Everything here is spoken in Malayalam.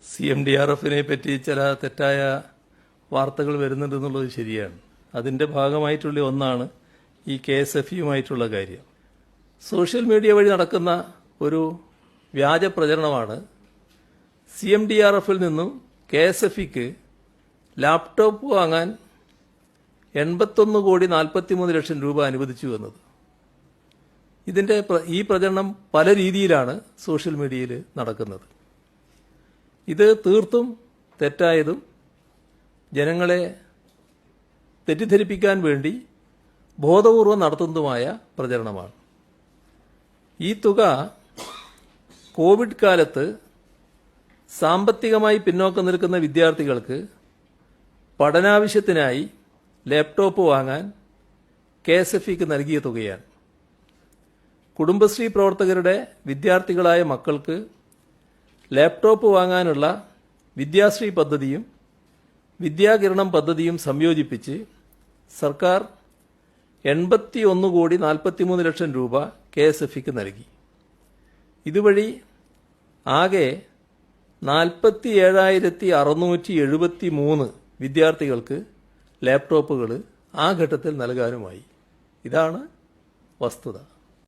CMDRFനെ പറ്റി ചില തെറ്റായ വാർത്തകൾ വരുന്നുണ്ടെന്നുള്ളത് ശരിയാണ്. അതിൻ്റെ ഭാഗമായിട്ടുള്ള ഒന്നാണ് ഈ KSFEയുമായിട്ടുള്ള കാര്യം. സോഷ്യൽ മീഡിയ വഴി നടക്കുന്ന ഒരു വ്യാജ പ്രചരണമാണ് CMDRFൽ നിന്നും KSFEക്ക് ലാപ്ടോപ്പ് വാങ്ങാൻ 81,43,00,000 രൂപ അനുവദിച്ചു എന്നത്. ഈ പ്രചരണം പല രീതിയിലാണ് സോഷ്യൽ മീഡിയയിൽ നടക്കുന്നത്. ഇത് തീർത്തും തെറ്റായതും ജനങ്ങളെ തെറ്റിദ്ധരിപ്പിക്കാൻ വേണ്ടി ബോധപൂർവം നടത്തുന്നതുമായ പ്രചരണമാണ്. ഈ തുക കോവിഡ് കാലത്ത് സാമ്പത്തികമായി പിന്നോക്കം നിൽക്കുന്ന വിദ്യാർത്ഥികൾക്ക് പഠനാവശ്യത്തിനായി ലാപ്ടോപ്പ് വാങ്ങാൻ KSFEക്ക് നൽകിയ തുകയാണ്. കുടുംബശ്രീ പ്രവർത്തകരുടെ വിദ്യാർത്ഥികളായ മക്കൾക്ക് ലാപ്ടോപ്പ് വാങ്ങാനുള്ള വിദ്യാശ്രീ പദ്ധതിയും വിദ്യാകിരണം പദ്ധതിയും സംയോജിപ്പിച്ച് സർക്കാർ 81,43,00,000 രൂപ KSFEക്ക് നൽകി. ഇതുവഴി ആകെ 47,673 വിദ്യാർത്ഥികൾക്ക് ലാപ്ടോപ്പുകൾ ആ ഘട്ടത്തിൽ നൽകാനുമായി. ഇതാണ് വസ്തുത.